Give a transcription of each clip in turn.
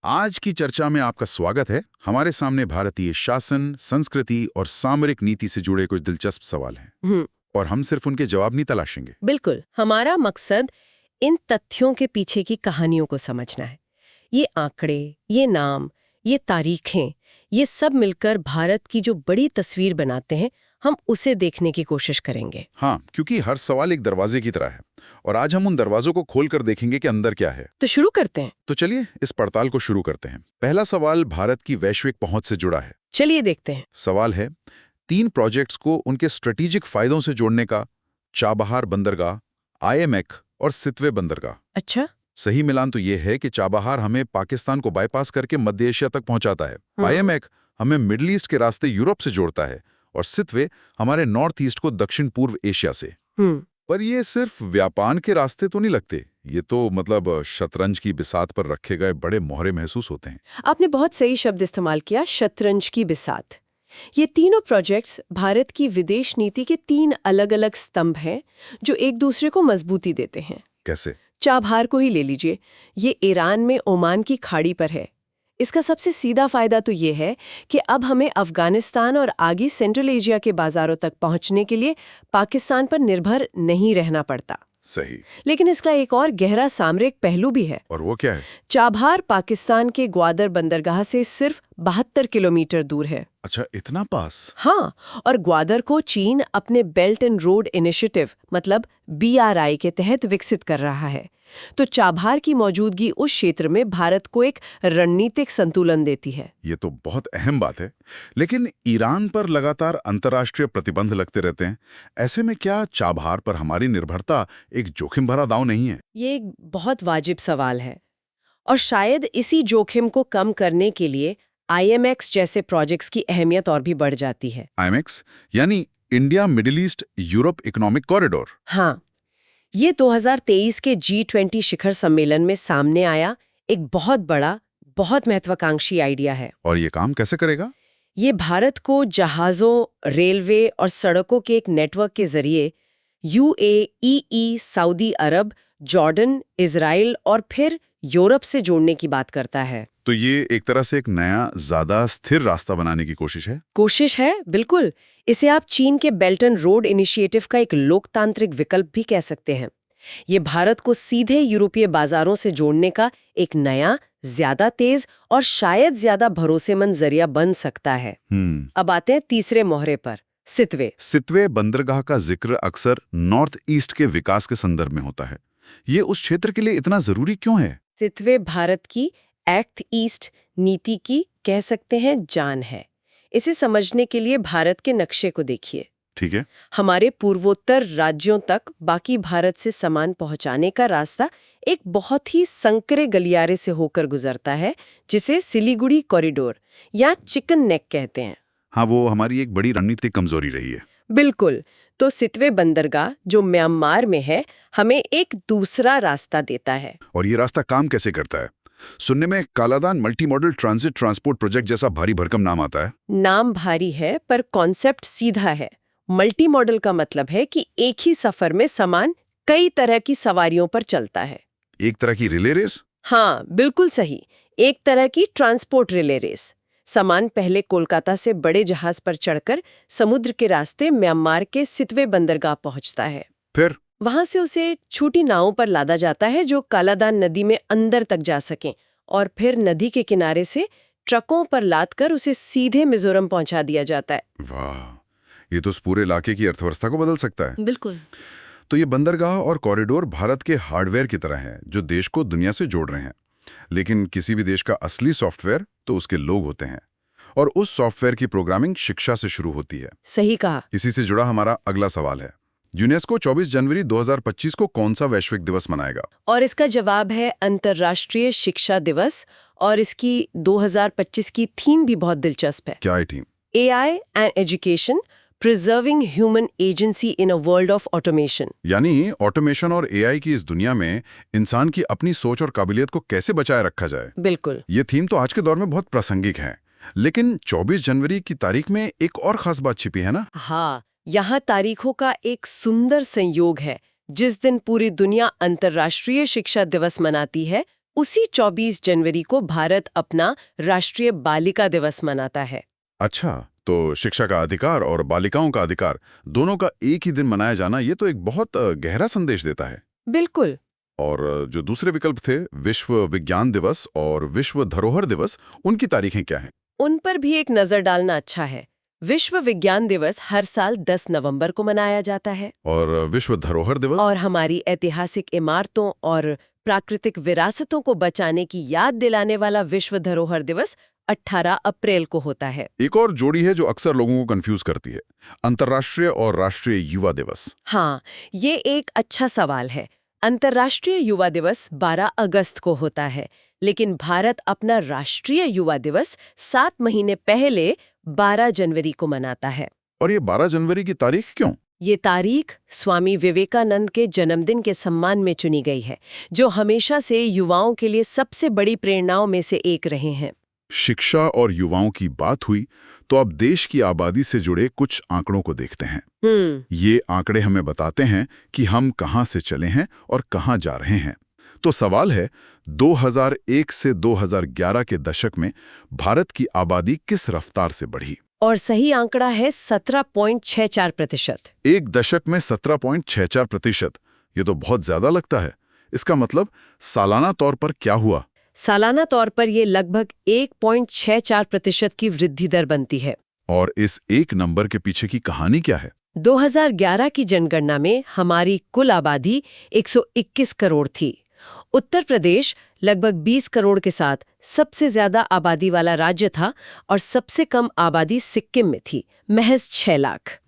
आज की चर्चा में आपका स्वागत है। हमारे सामने भारतीय शासन, संस्कृति और सामरिक नीति से जुड़े कुछ दिलचस्प सवाल हैं और हम सिर्फ उनके जवाब नहीं तलाशेंगे। बिल्कुल, हमारा मकसद इन तथ्यों के पीछे की कहानियों को समझना है। ये आंकड़े, ये नाम, ये तारीखें, ये सब मिलकर भारत की जो बड़ी तस्वीर बनाते हैं, हम उसे देखने की कोशिश करेंगे। हाँ, क्योंकि हर सवाल एक दरवाजे की तरह है और आज हम उन दरवाजों को खोल कर देखेंगे कि अंदर क्या है। तो शुरू करते हैं। तो चलिए इस पड़ताल को शुरू करते हैं। पहला सवाल भारत की वैश्विक पहुंच से जुड़ा है। चलिए देखते हैं। सवाल है 3 प्रोजेक्ट्स को उनके स्ट्रेटेजिक फायदों से जोड़ने का। चाबहार बंदरगाह, IMEC और सितवे बंदरगाह। अच्छा। सही मिलान तो ये है कि चाबहार हमें पाकिस्तान को बाईपास करके मध्य एशिया तक पहुंचाता है। IMEC हमें मिडिल ईस्ट के रास्ते यूरोप से जोड़ता है और सितवे हमारे नॉर्थ ईस्ट को दक्षिण पूर्व एशिया से। पर ये सिर्फ व्यापार के रास्ते तो नहीं लगते। ये तो मतलब शतरंज की बिसात पर रखे गए बड़े मोहरे महसूस होते हैं। आपने बहुत सही शब्द इस्तेमाल किया, शतरंज की बिसात। ये तीनों प्रोजेक्ट्स भारत की विदेश नीति के 3 अलग-अलग स्तंभ हैं जो एक दूसरे को मजबूती देते हैं। कैसे? चाबहार को ही ले लीजिए। ये ईरान में ओमान की खाड़ी पर है। इसका सबसे सीधा फायदा तो ये है कि अब हमें अफगानिस्तान और आगे सेंट्रल एशिया के बाजारों तक पहुंचने के लिए पाकिस्तान पर निर्भर नहीं रहना पड़ता। सही। लेकिन इसका एक और गहरा सामरिक पहलू भी है। और वो क्या है? चाबहार पाकिस्तान के ग्वादर बंदरगाह से सिर्फ 72 किलोमीटर दूर है। अच्छा, इतना पास? हाँ, और ग्वादर को चीन अपने बेल्ट एंड रोड इनिशिएटिव मतलब BRI के तहत विकसित कर रहा है। तो चाबहार की मौजूदगी उस क्षेत्र में भारत को एक रणनीतिक संतुलन देती है। ये तो बहुत अहम बात है। लेकिन ईरान पर लगातार अंतर्राष्ट्रीय प्रतिबंध लगते रहते हैं। ऐसे में क्या चाबहार पर हमारी निर्भरता एक जोखिम भरा दांव नहीं है? ये एक बहुत वाजिब सवाल है और शायद इसी जोखिम को कम करने के लिए IMEX जैसे प्रोजेक्ट्स की अहमियत और भी बढ़ जाती है। IMEX यानी India middle east Europe economic corridor. हाँ, ये 2023 के G20 शिखर सम्मेलन में सामने आया एक बहुत बड़ा, बहुत महत्वाकांक्षी आइडिया है। और ये काम कैसे करेगा? ये भारत को जहाज़ों, रेलवे और सड़कों के एक नेटवर्क के जरिए UAE, सऊदी अरब, जॉर्डन, इजराइल और फिर यूरोप से जोड़ने की बात करता है। तो ये एक तरह से एक नया, ज्यादा स्थिर रास्ता बनाने की कोशिश है? कोशिश है, बिल्कुल। इसे आप चीन के बेल्ट एंड रोड इनिशिएटिव का एक लोकतांत्रिक विकल्प भी कह सकते हैं। ये भारत को सीधे यूरोपीय बाजारों से जोड़ने का एक नया, ज्यादा तेज और शायद ज्यादा भरोसेमंद जरिया बन सकता है। अब आते हैं तीसरे मोहरे पर, सितवे। सितवे बंदरगाह का जिक्र अक्सर नॉर्थ ईस्ट के विकास के संदर्भ में होता है। ये उस क्षेत्र के लिए इतना जरूरी क्यों है? सितवे भारत की एक्ट ईस्ट नीति की कह सकते हैं जान है। इसे समझने के लिए भारत के नक्शे को देखिए। ठीक है। हमारे पूर्वोत्तर राज्यों तक बाकी भारत से सामान पहुंचाने का रास्ता एक बहुत ही संकरे गलियारे से होकर गुजरता है, जिसे सिलीगुड़ी कॉरिडोर या चिकन नेक कहते हैं। हाँ, वो हमारी एक बड़ी रणनीतिक कमजोरी रही है। बिल्कुल। तो सितवे बंदरगाह जो म्यांमार में है, हमें एक दूसरा रास्ता देता है। और ये रास्ता काम कैसे करता है? सुनने में Kaladan multi modal transit transport project जैसा भारी भरकम नाम आता है। नाम भारी है पर कॉन्सेप्ट सीधा है। मल्टी मॉडल का मतलब है कि एक ही सफर में सामान कई तरह की सवारियों पर चलता है। एक तरह की रिले रेस? हाँ, बिल्कुल सही। एक तरह की ट्रांसपोर्ट रिले रेस। सामान पहले कोलकाता से बड़े जहाज पर चढ़कर समुद्र के रास्ते म्यांमार के सितवे बंदरगाह पहुंचता है। फिर वहां से उसे छोटी नावों पर लादा जाता है जो कालादान नदी में अंदर तक जा सकें, और फिर नदी के किनारे से ट्रकों पर लादकर उसे सीधे मिजोरम पहुंचा दिया जाता है। वाह, ये तो उस पूरे इलाके की अर्थव्यवस्था को बदल सकता है। बिल्कुल। तो ये बंदरगाह और कॉरिडोर भारत के हार्डवेयर की तरह हैं, जो देश को दुनिया से जोड़ रहे हैं। लेकिन किसी भी देश का असली सॉफ्टवेयर तो उसके लोग होते हैं, और उस सॉफ्टवेयर की प्रोग्रामिंग शिक्षा से शुरू होती है। सही कहा। इसी से जुड़ा हमारा अगला सवाल है, यूनेस्को 24 जनवरी 2025 को कौन सा वैश्विक दिवस मनाएगा? और इसका जवाब है अंतर्राष्ट्रीय शिक्षा दिवस। और इसकी 2025 की थीम भी बहुत दिलचस्प है। क्या है theme? AI and education, preserving human agency in a world of automation. यानी ऑटोमेशन और AI की इस दुनिया में इंसान की अपनी सोच और काबिलियत को कैसे बचाए रखा जाए। बिल्कुल। ये थीम तो आज के दौर में बहुत प्रासंगिक है। लेकिन 24 जनवरी की तारीख में एक और खास बात छिपी है ना? हाँ, यहाँ तारीखों का एक सुंदर संयोग है। जिस दिन पूरी दुनिया अंतर्राष्ट्रीय शिक्षा दिवस मनाती है, उसी 24 जनवरी को भारत अपना राष्ट्रीय बालिका दिवस मनाता है। अच्छा, तो शिक्षा का अधिकार और बालिकाओं का अधिकार दोनों का एक ही दिन मनाया जाना ये तो एक बहुत गहरा संदेश देता है। बिल्कुल। और जो दूसरे विकल्प थे, विश्व विज्ञान दिवस और विश्व धरोहर दिवस, उनकी तारीखें क्या हैं? उन पर भी एक नजर डालना अच्छा है। विश्व विज्ञान दिवस हर साल 10 नवंबर को मनाया जाता है और विश्व धरोहर दिवस? और हमारी ऐतिहासिक इमारतों और प्राकृतिक विरासतों को बचाने की याद दिलाने वाला विश्व धरोहर दिवस 18 अप्रैल को होता है। एक और जोड़ी है जो अक्सर लोगों को कंफ्यूज करती है, अंतर्राष्ट्रीय और राष्ट्रीय युवा दिवस। हाँ, ये एक अच्छा सवाल है। अंतर्राष्ट्रीय युवा दिवस 12 अगस्त को होता है, लेकिन भारत अपना राष्ट्रीय युवा दिवस 7 महीने पहले 12 जनवरी को मनाता है। और ये 12 जनवरी की तारीख क्यों? ये तारीख स्वामी विवेकानंद के जन्मदिन के सम्मान में चुनी गई है, जो हमेशा से युवाओं के लिए सबसे बड़ी प्रेरणाओं में से एक रहे हैं। शिक्षा और युवाओं की बात हुई तो अब देश की आबादी से जुड़े कुछ आंकड़ों को देखते हैं। ये आंकड़े हमें बताते हैं कि हम कहां से चले हैं और कहां जा रहे हैं। तो सवाल है, 2001 से 2011 के दशक में भारत की आबादी किस रफ्तार से बढ़ी? और सही आंकड़ा है 17.64%। एक दशक में 17.64%, ये तो बहुत ज्यादा लगता है। इसका मतलब सालाना तौर पर क्या हुआ? सालाना तौर पर ये लगभग 1.64% की वृद्धि दर बनती है। और इस एक नंबर के पीछे की कहानी क्या है? 2011 की जनगणना में हमारी कुल आबादी 121 करोड़ थी। उत्तर प्रदेश लगभग 20 करोड़ के साथ सबसे ज्यादा आबादी वाला राज्य था और सबसे कम आबादी सिक्किम में थी, महज 6 लाख।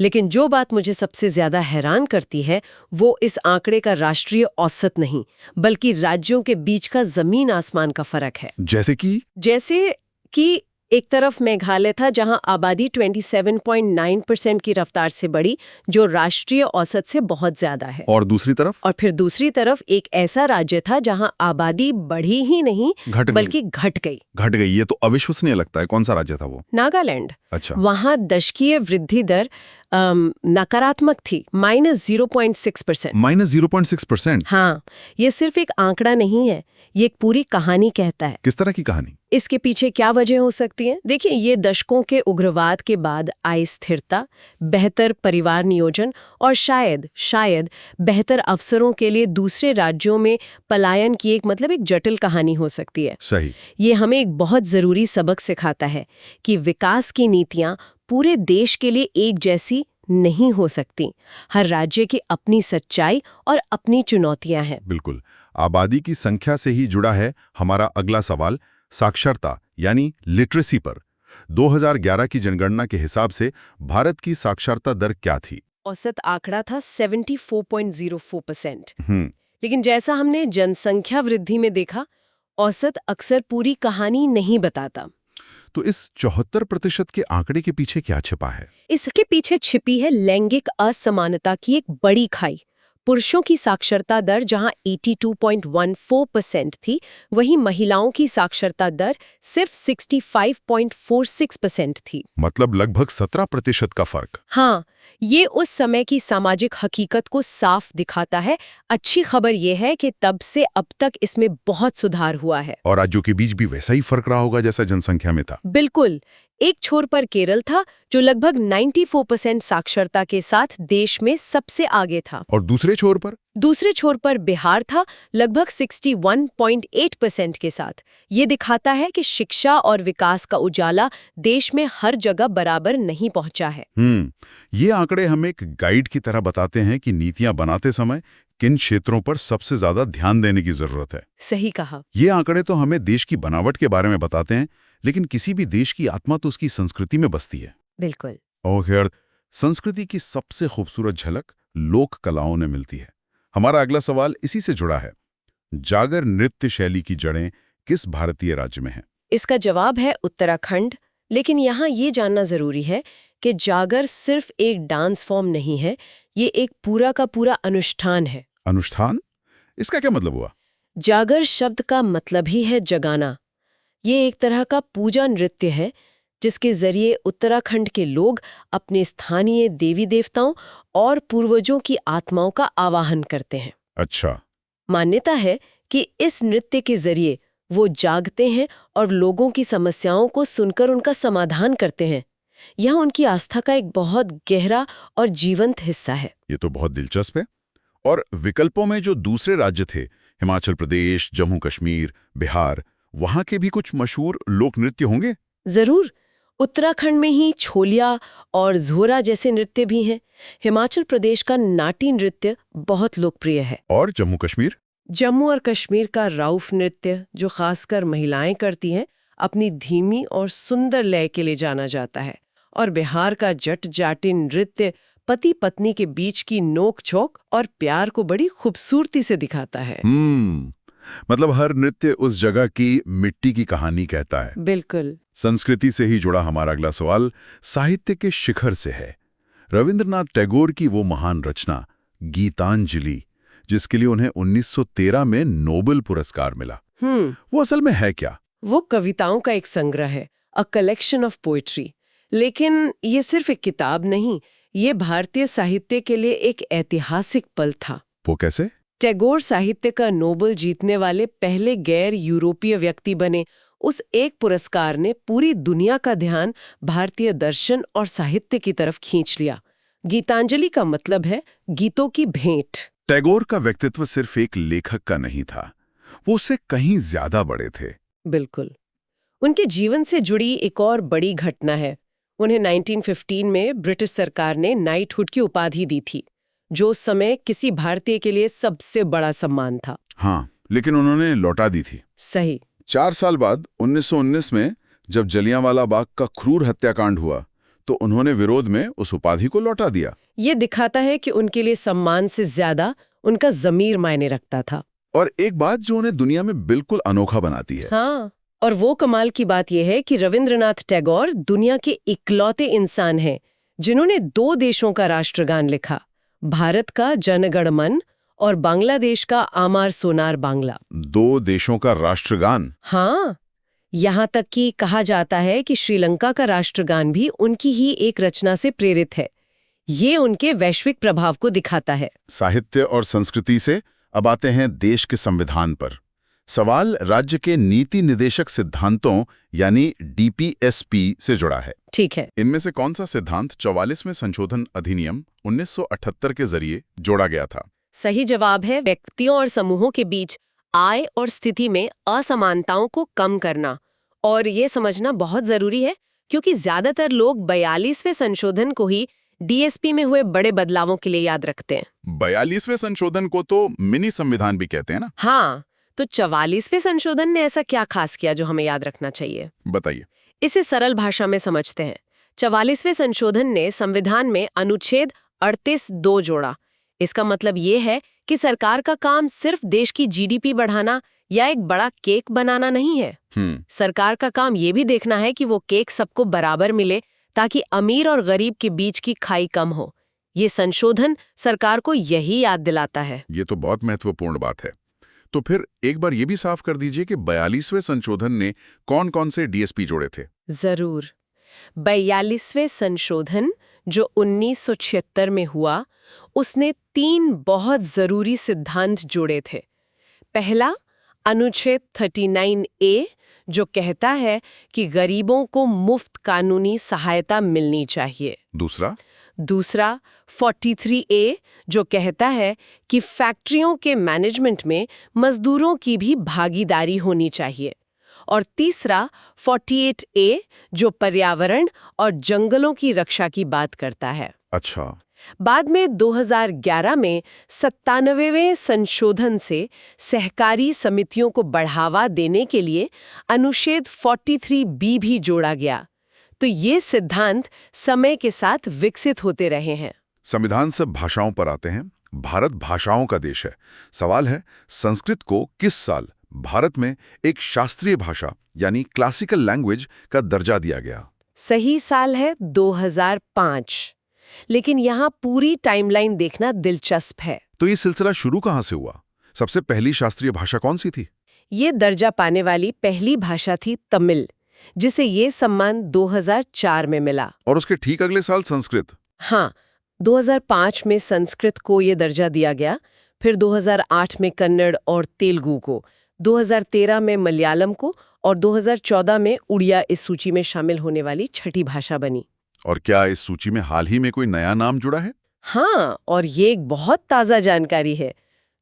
लेकिन जो बात मुझे सबसे ज्यादा हैरान करती है वो इस आंकड़े का राष्ट्रीय औसत नहीं, बल्कि राज्यों के बीच का जमीन आसमान का फर्क है। जैसे कि एक तरफ मेघालय था जहां आबादी 27.9% की रफ्तार से बढ़ी, जो राष्ट्रीय औसत से बहुत ज्यादा है। और दूसरी दूसरी तरफ एक ऐसा राज्य था जहां आबादी बढ़ी ही नहीं बल्कि घट गई। ये तो अविश्वसनीय लगता है। कौन सा राज्य था वो? नागालैंड। अच्छा। वहां दशकीय वृद्धि दर नकारात्मक थी, -0.6%। -0.6%? हाँ, ये सिर्फ एक आंकड़ा नहीं है, ये एक पूरी कहानी कहता है। किस तरह की कहानी? इसके पीछे क्या वजह हो सकती है? देखिए, ये दशकों के उग्रवाद के बाद आई स्थिरता, बेहतर परिवार नियोजन और शायद बेहतर अवसरों के लिए दूसरे राज्यों में पलायन की एक जटिल कहानी हो सकती है। सही। ये हमें एक बहुत जरूरी सबक सिखाता है कि विकास की नीतियां पूरे देश के लिए एक जैसी नहीं हो सकती। हर राज्य की अपनी सच्चाई और अपनी चुनौतियां हैं। बिल्कुल। आबादी की संख्या से ही जुड़ा है हमारा अगला सवाल, साक्षरता यानी लिटरेसी पर। 2011 की जनगणना के हिसाब से भारत की साक्षरता दर क्या थी? औसत आंकड़ा था 74.04%। लेकिन जैसा हमने जनसंख्या वृद्धि में देखा, औसत अक्सर पूरी कहानी नहीं बताता। तो इस 74% के आंकड़े के पीछे क्या छिपा है? इसके पीछे छिपी है लैंगिक असमानता की एक बड़ी खाई। पुरुषों की साक्षरता दर जहां 82.14% थी, वहीं महिलाओं की साक्षरता दर सिर्फ 65.46% थी। मतलब लगभग 17% का फर्क। हाँ, ये उस समय की सामाजिक हकीकत को साफ दिखाता है। अच्छी खबर ये है कि तब से अब तक इसमें बहुत सुधार हुआ है। और राज्यों के बीच भी वैसा ही फर्क रहा होगा जैसा जनसंख्या में था। बिल्कुल। एक छोर पर केरल था जो लगभग 94% साक्षरता के साथ देश में सबसे आगे था। और दूसरे छोर पर बिहार था, लगभग 61.8% के साथ। ये दिखाता है कि शिक्षा और विकास का उजाला देश में हर जगह बराबर नहीं पहुंचा है। ये आंकड़े हमें एक गाइड की तरह बताते हैं कि नीतियां बनाते समय किन क्षेत्रों पर सबसे ज्यादा ध्यान देने की जरूरत है। सही कहा। ये आंकड़े तो हमें देश की बनावट के बारे में बताते हैं, लेकिन किसी भी देश की आत्मा तो उसकी संस्कृति में बसती है। बिल्कुल। और खैर, संस्कृति की सबसे खूबसूरत झलक लोक कलाओं में मिलती है। हमारा अगला सवाल इसी से जुड़ा है। जागर नृत्य शैली की जड़ें किस भारतीय राज्य में हैं? इसका जवाब है उत्तराखंड। लेकिन यहाँ ये जानना जरूरी है कि जागर सिर्फ एक डांस फॉर्म नहीं है, ये एक पूरा का पूरा अनुष्ठान है। अनुष्ठान? इसका क्या मतलब हुआ? जागर शब्द का मतलब ही है जगाना। ये एक तरह का पूजा नृत्य है जिसके जरिए उत्तराखंड के लोग अपने स्थानीय देवी देवताओं और पूर्वजों की आत्माओं का आवाहन करते हैं। अच्छा। मान्यता है कि इस नृत्य के जरिए वो जागते हैं और लोगों की समस्याओं को सुनकर उनका समाधान करते हैं। यह उनकी आस्था का एक बहुत गहरा और जीवंत हिस्सा है। ये तो बहुत दिलचस्प है। और विकल्पों में जो दूसरे राज्य थे, हिमाचल प्रदेश, जम्मू कश्मीर, बिहार, वहां के भी कुछ मशहूर लोक नृत्य होंगे? जरूर। उत्तराखंड में ही छोलिया और झोरा जैसे नृत्य भी हैं। हिमाचल प्रदेश का नाटी नृत्य बहुत लोकप्रिय है। और जम्मू कश्मीर? जम्मू और कश्मीर का राउफ नृत्य, जो खासकर महिलाएं करती हैं, अपनी धीमी और सुंदर लय के लिए जाना जाता है। और बिहार का जट जाटिन नृत्य पति पत्नी के बीच की नोक झोंक और प्यार को बड़ी खूबसूरती से दिखाता है। मतलब हर नृत्य उस जगह की मिट्टी की कहानी कहता है। बिल्कुल। संस्कृति से ही जुड़ा हमारा अगला सवाल साहित्य के शिखर से है। रविंद्रनाथ टैगोर की वो महान रचना गीतांजलि, जिसके लिए उन्हें 1913 में नोबेल पुरस्कार मिला, वो असल में है क्या? वो कविताओं का एक संग्रह है, अ कलेक्शन ऑफ पोएट्री। लेकिन ये सिर्फ एक किताब नहीं, ये भारतीय साहित्य के लिए एक ऐतिहासिक पल था। वो कैसे? टैगोर साहित्य का नोबेल जीतने वाले पहले गैर यूरोपीय व्यक्ति बने। उस एक पुरस्कार ने पूरी दुनिया का ध्यान भारतीय दर्शन और साहित्य की तरफ खींच लिया। गीतांजलि का मतलब है गीतों की भेंट। टैगोर का व्यक्तित्व सिर्फ एक लेखक का नहीं था, वो उससे कहीं ज्यादा बड़े थे। बिल्कुल। उनके जीवन से जुड़ी एक और बड़ी घटना है। उन्हें 1915 में ब्रिटिश सरकार ने नाइटहुड की उपाधि दी थी, जो उस समय किसी भारतीय के लिए सबसे बड़ा सम्मान था। हाँ, लेकिन उन्होंने लौटा दी थी। सही। 4 साल बाद 1919 में जब जलियांवाला बाग का क्रूर हत्याकांड हुआ, तो उन्होंने विरोध में उस उपाधि को लौटा दिया। ये दिखाता है कि उनके लिए सम्मान से ज्यादा उनका ज़मीर मायने रखता था। और एक बात जो उन्हें दुनिया में बिल्कुल अनोखा बनाती है। हाँ, और वो कमाल की बात यह है कि रविंद्रनाथ टैगोर दुनिया के इकलौते इंसान हैं जिन्होंने 2 देशों का राष्ट्रगान लिखा, भारत का जनगण मन और बांग्लादेश का आमार सोनार बांग्ला। 2 देशों का राष्ट्रगान? हाँ, यहाँ तक कि कहा जाता है कि श्रीलंका का राष्ट्रगान भी उनकी ही एक रचना से प्रेरित है। ये उनके वैश्विक प्रभाव को दिखाता है। साहित्य और संस्कृति से अब आते हैं देश के संविधान पर। सवाल राज्य के नीति निदेशक सिद्धांतों यानी डीपीएसपी से जुड़ा है। ठीक है। इनमें से कौन सा सिद्धांत 44वें संशोधन अधिनियम 1978 के जरिए जोड़ा गया था? सही जवाब है व्यक्तियों और समूहों के बीच आय और स्थिति में असमानताओं को कम करना। और ये समझना बहुत जरूरी है क्योंकि ज्यादातर लोग 42वें संशोधन को ही डीएसपी में हुए बड़े बदलावों के लिए याद रखते हैं। 42वें संशोधन को तो मिनी संविधान भी कहते हैं ना? हाँ, तो 44वें संशोधन ने ऐसा क्या खास किया जो हमें याद रखना चाहिए? बताइए। इसे सरल भाषा में समझते हैं। 44वें संशोधन ने संविधान में अनुच्छेद 38(2) जोड़ा। इसका मतलब ये है कि सरकार का काम सिर्फ देश की जीडीपी बढ़ाना या एक बड़ा केक बनाना नहीं है। सरकार का काम ये भी देखना है कि वो केक सबको बराबर मिले ताकि अमीर और गरीब के बीच की खाई कम हो। ये संशोधन सरकार को यही याद दिलाता है। ये तो बहुत महत्वपूर्ण बात है। तो फिर एक बार ये भी साफ कर दीजिए कि 42वें संशोधन ने कौन-कौन से डीएसपी जोड़े थे? जरूर। 42वें संशोधन जो 1976 में हुआ, उसने 3 बहुत जरूरी सिद्धांत जोड़े थे। पहला, अनुच्छेद 39A जो कहता है कि गरीबों को मुफ्त कानूनी सहायता मिलनी चाहिए। दूसरा 43A जो कहता है कि फैक्ट्रियों के मैनेजमेंट में मजदूरों की भी भागीदारी होनी चाहिए। और तीसरा 48A जो पर्यावरण और जंगलों की रक्षा की बात करता है। अच्छा। बाद में 2011 में 97वें संशोधन से सहकारी समितियों को बढ़ावा देने के लिए अनुच्छेद 43B भी जोड़ा गया। तो ये सिद्धांत समय के साथ विकसित होते रहे हैं। संविधान से भाषाओं पर आते हैं। भारत भाषाओं का देश है। सवाल है, संस्कृत को किस साल भारत में एक शास्त्रीय भाषा यानी क्लासिकल लैंग्वेज का दर्जा दिया गया? सही साल है 2005। लेकिन यहाँ पूरी टाइमलाइन देखना दिलचस्प है। तो ये सिलसिला शुरू कहाँ से हुआ? सबसे पहली शास्त्रीय भाषा कौन सी थी? ये दर्जा पाने वाली पहली भाषा थी तमिल, जिसे ये सम्मान 2004 में मिला। और उसके ठीक अगले साल संस्कृत? हाँ, 2005 में संस्कृत को ये दर्जा दिया गया। फिर 2008 में कन्नड़ और तेलुगु को, 2013 में मलयालम को और 2014 में उड़िया इस सूची में शामिल होने वाली छठी भाषा बनी। और क्या इस सूची में हाल ही में कोई नया नाम जुड़ा है? हाँ, और ये एक बहुत ताज़ा जानकारी है।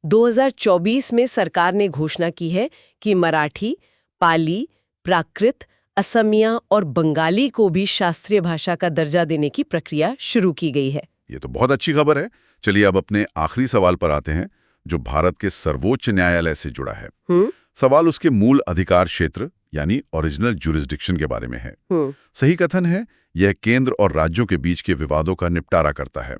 2024 में सरकार ने घोषणा की है कि मराठी, पाली, प्राकृत, असमिया और बंगाली को भी शास्त्रीय भाषा का दर्जा देने की प्रक्रिया शुरू की गई है। ये तो बहुत अच्छी खबर है। चलिए अब अपने आखिरी सवाल पर आते हैं, जो भारत के सर्वोच्च न्यायालय से जुड़ा है। सवाल उसके मूल अधिकार क्षेत्र यानी ओरिजिनल जुरिस्डिक्शन के बारे में है। सही कथन है, यह केंद्र और राज्यों के बीच के विवादों का निपटारा करता है।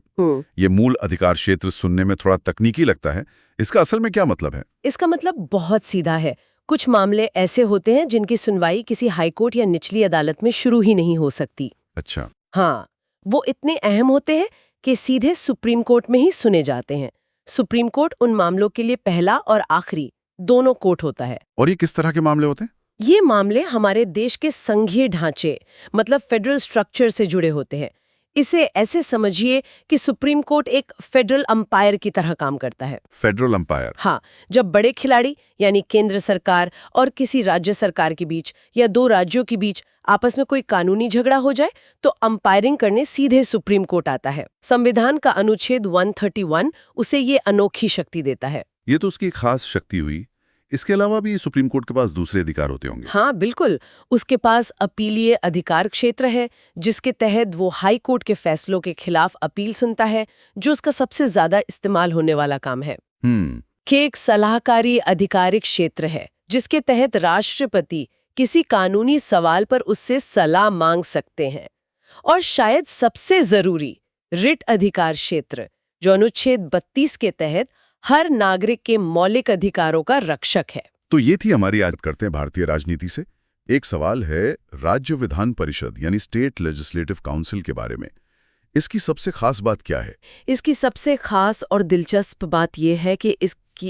ये मूल अधिकार क्षेत्र सुनने में थोड़ा तकनीकी लगता है, इसका असल में क्या मतलब है? इसका मतलब बहुत सीधा है। कुछ मामले ऐसे होते हैं जिनकी सुनवाई किसी हाईकोर्ट या निचली अदालत में शुरू ही नहीं हो सकती। अच्छा। हाँ, वो इतने अहम होते हैं कि सीधे सुप्रीम कोर्ट में ही सुने जाते हैं। सुप्रीम कोर्ट उन मामलों के लिए पहला और आखिरी दोनों कोर्ट होता है। और ये किस तरह के मामले होते हैं? ये मामले हमारे देश के संघीय ढांचे मतलब फेडरल स्ट्रक्चर से जुड़े होते हैं। इसे ऐसे समझिए कि सुप्रीम कोर्ट एक फेडरल अंपायर की तरह काम करता है। Federal umpire? हाँ, जब बड़े खिलाड़ी यानी केंद्र सरकार और किसी राज्य सरकार के बीच या दो राज्यों के बीच आपस में कोई कानूनी झगड़ा हो जाए तो अंपायरिंग करने सीधे सुप्रीम कोर्ट आता है। संविधान का अनुच्छेद 131 उसे ये अनोखी शक्ति देता है। ये तो उसकी खास शक्ति हुई। इसके अलावा भी सुप्रीम कोर्ट के पास दूसरे अधिकार होते होंगे? हाँ बिल्कुल, उसके पास अपीलीय अधिकार क्षेत्र है, जिसके तहत वो हाई कोर्ट के फैसलों के खिलाफ अपील सुनता है, जो उसका सबसे ज्यादा इस्तेमाल होने वाला काम है। के एक सलाहकारी आधिकारिक क्षेत्र है, जिसके तहत राष्ट्रपति किसी कानूनी सवाल पर उससे सलाह मांग सकते हैं। और शायद सबसे जरूरी रिट अधिकार क्षेत्र, जो अनुच्छेद 32 के तहत हर नागरिक के मौलिक अधिकारों का रक्षक है। तो ये थी हमारी याद करते हैं भारतीय राजनीति से। एक सवाल है राज्य विधान परिषद यानी स्टेट लेजिस्लेटिव काउंसिल के बारे में। इसकी सबसे खास बात क्या है? इसकी सबसे खास और दिलचस्प बात यह है कि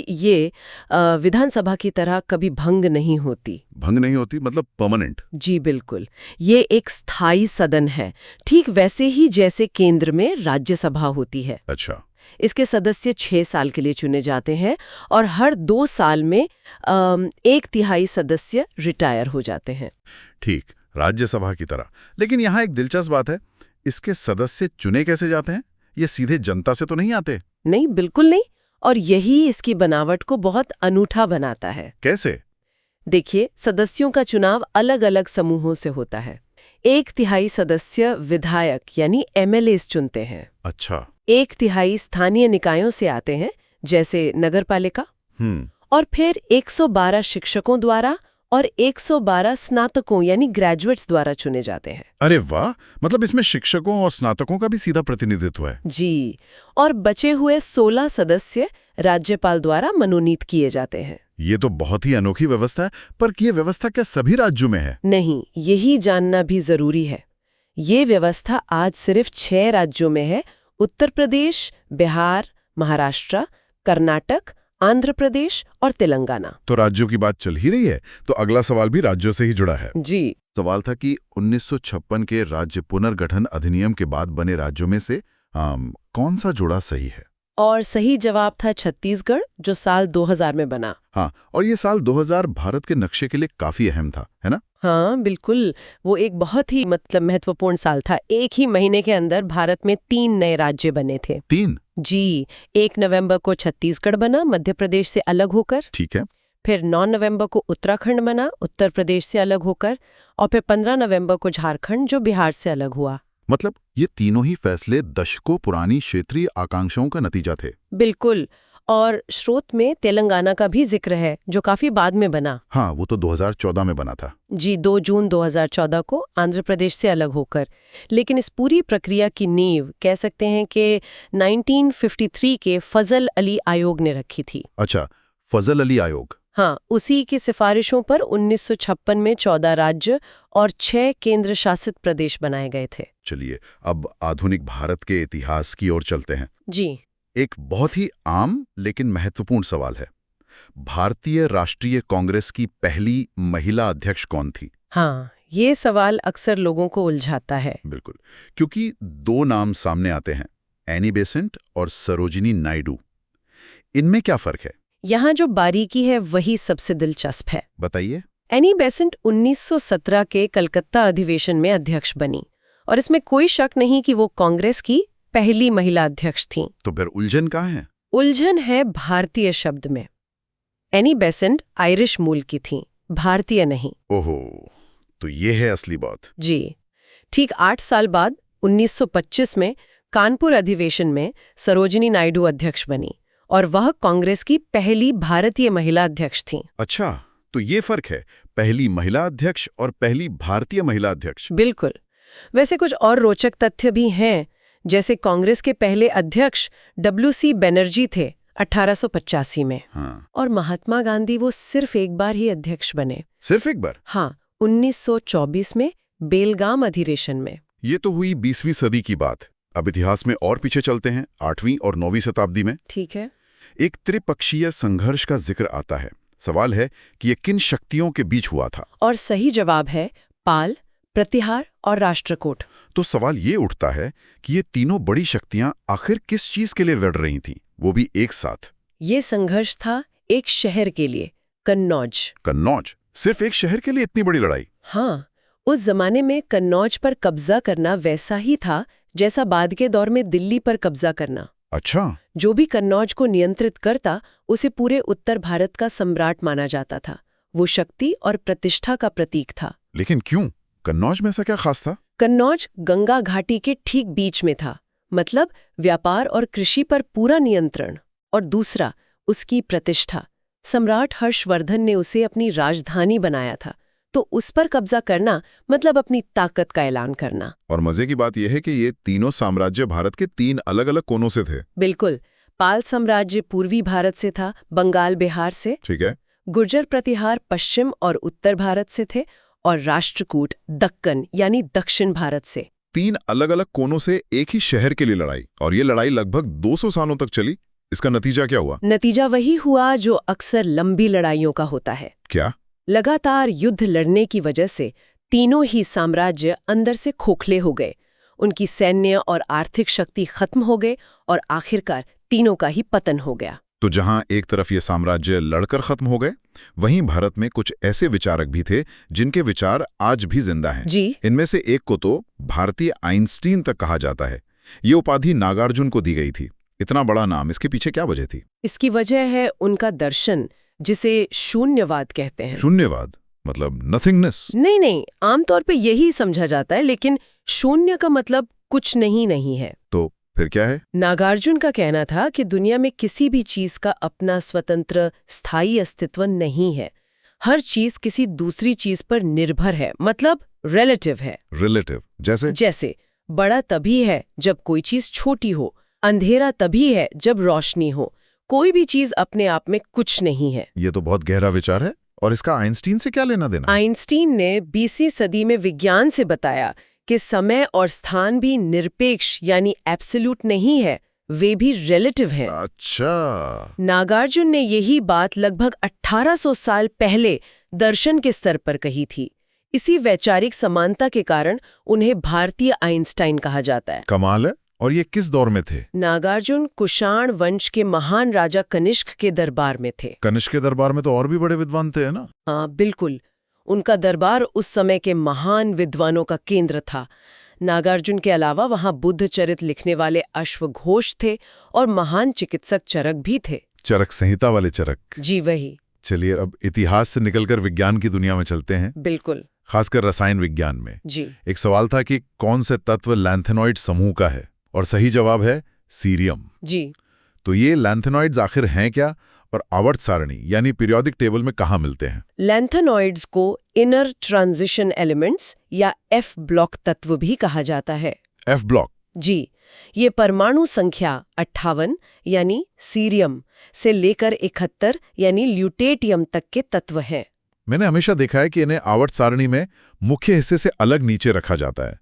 ये विधानसभा की तरह कभी भंग नहीं होती। भंग नहीं होती मतलब परमानेंट? जी बिल्कुल, ये एक स्थायी सदन है, ठीक वैसे ही जैसे केंद्र में राज्यसभा होती है। अच्छा। इसके सदस्य 6 साल के लिए चुने जाते हैं और हर 2 साल में 1/3 सदस्य रिटायर हो जाते हैं। ठीक, राज्यसभा की तरह। लेकिन यहाँ एक दिलचस्प बात है, इसके सदस्य चुने कैसे जाते हैं? ये सीधे जनता से तो नहीं आते? नहीं, बिल्कुल नहीं। और यही इसकी बनावट को बहुत अनूठा बनाता है। कैसे? देखिए, सदस्यों का चुनाव अलग-अलग समूहों से होता है। 1/3 सदस्य विधायक यानी MLAs चुनते हैं। अच्छा। 1/3 स्थानीय निकायों से आते हैं, जैसे नगरपालिका। और फिर 112 शिक्षकों द्वारा और 112 स्नातकों यानी ग्रेजुएट्स द्वारा चुने जाते हैं। अरे वाह, मतलब इसमें शिक्षकों और स्नातकों का भी सीधा प्रतिनिधित्व है। जी, और बचे हुए 16 सदस्य राज्यपाल द्वारा मनोनीत किए जाते हैं। ये तो बहुत ही अनोखी व्यवस्था है, पर ये व्यवस्था क्या सभी राज्यों में है? नहीं, यही जानना भी जरूरी है। ये व्यवस्था आज सिर्फ 6 राज्यों में है: उत्तर प्रदेश, बिहार, महाराष्ट्र, कर्नाटक, आंध्र प्रदेश और तेलंगाना। तो राज्यों की बात चल ही रही है, तो अगला सवाल भी राज्यों से ही जुड़ा है। जी। सवाल था कि 1956 के राज्य पुनर्गठन अधिनियम के बाद बने राज्यों में से कौन सा जोड़ा सही है? और सही जवाब था छत्तीसगढ़, जो साल 2000 में बना। हाँ, और ये साल 2000 भारत के नक्शे के लिए काफी अहम था, है ना? हाँ बिल्कुल, वो एक बहुत ही महत्वपूर्ण साल था। एक ही महीने के अंदर भारत में 3 नए राज्य बने थे। 3? जी, 1 नवंबर को छत्तीसगढ़ बना, मध्य प्रदेश से अलग होकर। ठीक है। फिर 9 नवंबर को उत्तराखंड बना, उत्तर प्रदेश से अलग होकर। और फिर 15 नवंबर को झारखंड, जो बिहार से अलग हुआ। मतलब ये तीनों ही फैसले दशकों पुरानी क्षेत्रीय आकांक्षाओं का नतीजा थे। बिल्कुल, और स्रोत में तेलंगाना का भी जिक्र है, जो काफी बाद में बना। हाँ, वो तो 2014 में बना था। जी, 2 जून 2014 को आंध्र प्रदेश से अलग होकर। लेकिन इस पूरी प्रक्रिया की नींव कह सकते हैं कि 1953 के फजल अली आयोग ने रखी थी। अच्छा, फजल अली आयोग। हाँ, उसी की सिफारिशों पर 1956 में 14 राज्य और 6 केंद्र शासित प्रदेश बनाए गए थे। चलिए, अब आधुनिक भारत के इतिहास की ओर चलते हैं। जी। एक बहुत ही आम लेकिन महत्वपूर्ण सवाल है, भारतीय राष्ट्रीय कांग्रेस की पहली महिला अध्यक्ष कौन थी? हाँ, ये सवाल अक्सर लोगों को उलझाता है। बिल्कुल, क्योंकि 2 नाम सामने आते हैं, एनी बेसेंट और सरोजिनी नायडू। इनमें क्या फर्क है? यहाँ जो बारीकी है वही सबसे दिलचस्प है। बताइए। एनी बेसेंट 1917 के कलकत्ता अधिवेशन में अध्यक्ष बनी और इसमें कोई शक नहीं कि वो कांग्रेस की पहली महिला अध्यक्ष थीं। तो फिर उलझन कहाँ है? उलझन है भारतीय शब्द में। एनी बेसेंट आयरिश मूल की थीं, भारतीय नहीं। ओहो, तो ये है असली बात। जी। ठीक 8 साल बाद 1925 में कानपुर अधिवेशन में सरोजिनी नायडू अध्यक्ष बनी और वह कांग्रेस की पहली भारतीय महिला अध्यक्ष थीं। अच्छा, तो ये फर्क है, पहली महिला अध्यक्ष और पहली भारतीय महिला अध्यक्ष। बिल्कुल। वैसे कुछ और रोचक तथ्य भी हैं, जैसे कांग्रेस के पहले अध्यक्ष WC बनर्जी थे 1885 में। हाँ। और महात्मा गांधी वो सिर्फ एक बार ही अध्यक्ष बने। सिर्फ एक बार? हाँ, 1924 में बेलगाम अधिवेशन में। ये तो हुई 20वीं सदी की बात। अब इतिहास में और पीछे चलते हैं, 8वीं और 9वीं शताब्दी में। ठीक है। एक त्रिपक्षीय संघर्ष का जिक्र आता है। सवाल है कि ये किन शक्तियों के बीच हुआ था? और सही जवाब है पाल, प्रतिहार और राष्ट्रकूट। तो सवाल ये उठता है कि ये तीनों बड़ी शक्तियां आखिर किस चीज के लिए लड़ रही थीं, वो भी एक साथ? ये संघर्ष था एक शहर के लिए, कन्नौज। कन्नौज? सिर्फ एक शहर के लिए इतनी बड़ी लड़ाई? हाँ, उस जमाने में कन्नौज पर कब्जा करना वैसा ही था जैसा बाद के दौर में दिल्ली पर कब्जा करना। अच्छा। जो भी कन्नौज को नियंत्रित करता उसे पूरे उत्तर भारत का सम्राट माना जाता था। वो शक्ति और प्रतिष्ठा का प्रतीक था। लेकिन क्यों? कन्नौज में ऐसा क्या खास था? कन्नौज गंगा घाटी के ठीक बीच में था, मतलब व्यापार और कृषि पर पूरा नियंत्रण। और दूसरा, उसकी प्रतिष्ठा। सम्राट हर्षवर्धन ने उसे अपनी राजधानी बनाया था, तो उस पर कब्जा करना मतलब अपनी ताकत का ऐलान करना। और मजे की बात यह है कि ये तीनों साम्राज्य भारत के 3 अलग-अलग कोनों से थे। बिल्कुल। पाल साम्राज्य पूर्वी भारत से था, बंगाल बिहार से। ठीक है। गुर्जर प्रतिहार पश्चिम और उत्तर भारत से थे और राष्ट्रकूट दक्कन यानी दक्षिण भारत से। 3 अलग-अलग कोनों से एक ही शहर के लिए लड़ाई, और ये लड़ाई लगभग 200 सालों तक चली। इसका नतीजा क्या हुआ? नतीजा वही हुआ जो अक्सर लंबी लड़ाइयों का होता है। क्या? लगातार युद्ध लड़ने की वजह से तीनों ही साम्राज्य अंदर से खोखले हो गए। उनकी सैन्य और आर्थिक शक्ति खत्म हो गए और आखिरकार तीनों का ही पतन हो गया। तो जहां एक तरफ ये साम्राज्य लड़कर खत्म हो गए, वहीं भारत में कुछ ऐसे विचारक भी थे जिनके विचार आज भी जिंदा हैं। जी। इनमें से एक को तो भारतीय आइंस्टीन तक कहा जाता है। ये उपाधि नागार्जुन को दी गई थी। इतना बड़ा नाम, इसके पीछे क्या वजह थी? इसकी वजह है उनका दर्शन, जिसे शून्यवाद कहते हैं। शून्यवाद मतलब नथिंगनेस? नहीं, आमतौर पे यही समझा जाता है, लेकिन शून्य का मतलब कुछ नहीं है। तो फिर क्या है? नागार्जुन का कहना था कि दुनिया में किसी भी चीज का अपना स्वतंत्र स्थायी अस्तित्व नहीं है। हर चीज किसी दूसरी चीज पर निर्भर है, मतलब रिलेटिव है। रिलेटिव जैसे? जैसे बड़ा तभी है जब कोई चीज छोटी हो, अंधेरा तभी है जब रोशनी हो। कोई भी चीज अपने आप में कुछ नहीं है। ये तो बहुत गहरा विचार है। और इसका आइंस्टीन से क्या लेना देना? आइंस्टीन ने 20वीं सदी में विज्ञान से बताया कि समय और स्थान भी निरपेक्ष यानी एब्सोल्यूट नहीं है, वे भी रिलेटिव हैं। अच्छा। नागार्जुन ने यही बात लगभग 1800 साल पहले दर्शन के स्तर पर कही थी। इसी वैचारिक समानता के कारण उन्हें भारतीय आइंस्टाइन कहा जाता है। कमाल है। और ये किस दौर में थे? नागार्जुन कुषाण वंश के महान राजा कनिष्क के दरबार में थे। कनिष्क के दरबार में तो और भी बड़े विद्वान थे, है ना? हाँ, बिल्कुल। उनका दरबार उस समय के महान विद्वानों का केंद्र था। नागार्जुन के अलावा वहां बुद्ध चरित लिखने वाले अश्वघोष थे और महान चिकित्सक चरक भी थे। चरक संहिता वाले चरक? जी वही। चलिए अब इतिहास से निकलकर विज्ञान की दुनिया में चलते हैं। बिल्कुल। खासकर रसायन विज्ञान में। जी। एक सवाल था कि कौन से तत्व लैंथेनॉइड समूह का है, और सही जवाब है सीरियम। जी। तो ये लैंथेनॉइड्स आखिर हैं क्या, और आवर्त सारणी यानी पीरियोडिक टेबल में कहाँ मिलते हैं? लैंथेनॉइड्स को इनर ट्रांजिशन एलिमेंट्स या एफ ब्लॉक तत्व भी कहा जाता है। F block? जी। ये परमाणु संख्या 58 यानी सीरियम से लेकर 71 यानी ल्यूटेटियम तक के तत्व हैं। मैंने हमेशा देखा है कि इन्हें आवर्त सारणी में मुख्य हिस्से से अलग नीचे रखा जाता है।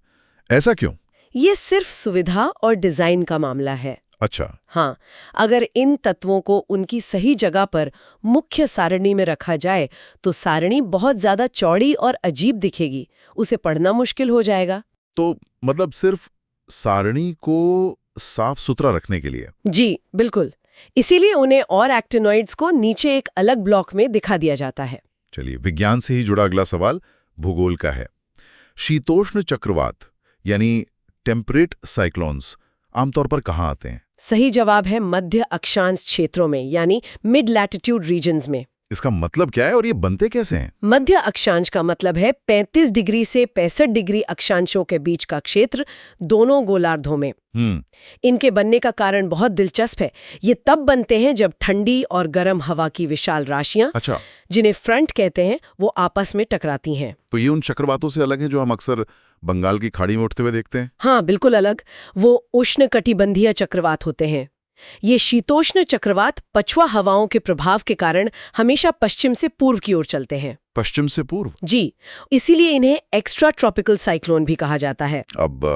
ऐसा क्यों? ये सिर्फ सुविधा और डिजाइन का मामला है। अच्छा। हाँ, अगर इन तत्वों को उनकी सही जगह पर मुख्य सारणी में रखा जाए तो सारणी बहुत ज्यादा चौड़ी और अजीब दिखेगी, उसे पढ़ना मुश्किल हो जाएगा। तो मतलब सिर्फ सारणी को साफ सुथरा रखने के लिए? जी बिल्कुल। इसीलिए उन्हें और एक्टिनॉइड्स को नीचे एक अलग ब्लॉक में दिखा दिया जाता है। चलिए, विज्ञान से ही जुड़ा अगला सवाल भूगोल का है। शीतोष्ण चक्रवात यानी टेम्परेट साइक्लोन्स आमतौर पर कहाँ आते हैं? सही जवाब है मध्य अक्षांश क्षेत्रों में, यानी मिड लैटिट्यूड रीजन्स में। इसका मतलब क्या है और ये बनते कैसे हैं? मध्य अक्षांश का मतलब है 35 डिग्री से 65 डिग्री अक्षांशों के बीच का क्षेत्र, दोनों गोलार्धों में। इनके बनने का कारण बहुत दिलचस्प है। ये तब बनते हैं जब ठंडी और गर्म हवा की विशाल राशियां, अच्छा, जिन्हें फ्रंट कहते हैं, वो आपस में टकराती हैं। तो ये उन चक्रवातों से अलग है जो हम अक्सर बंगाल की खाड़ी में उठते हुए देखते हैं? हाँ, बिल्कुल अलग। वो उष्णकटिबंधीय चक्रवात होते हैं। ये शीतोष्ण चक्रवात पछुआ हवाओं के प्रभाव के कारण हमेशा पश्चिम से पूर्व की ओर चलते हैं। पश्चिम से पूर्व? जी, इसीलिए इन्हें एक्स्ट्रा ट्रॉपिकल साइक्लोन भी कहा जाता है। अब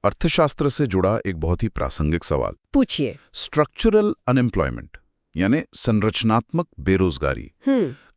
अर्थशास्त्र से जुड़ा एक बहुत ही प्रासंगिक सवाल पूछिए। स्ट्रक्चरल अनएम्प्लॉयमेंट यानी संरचनात्मक बेरोजगारी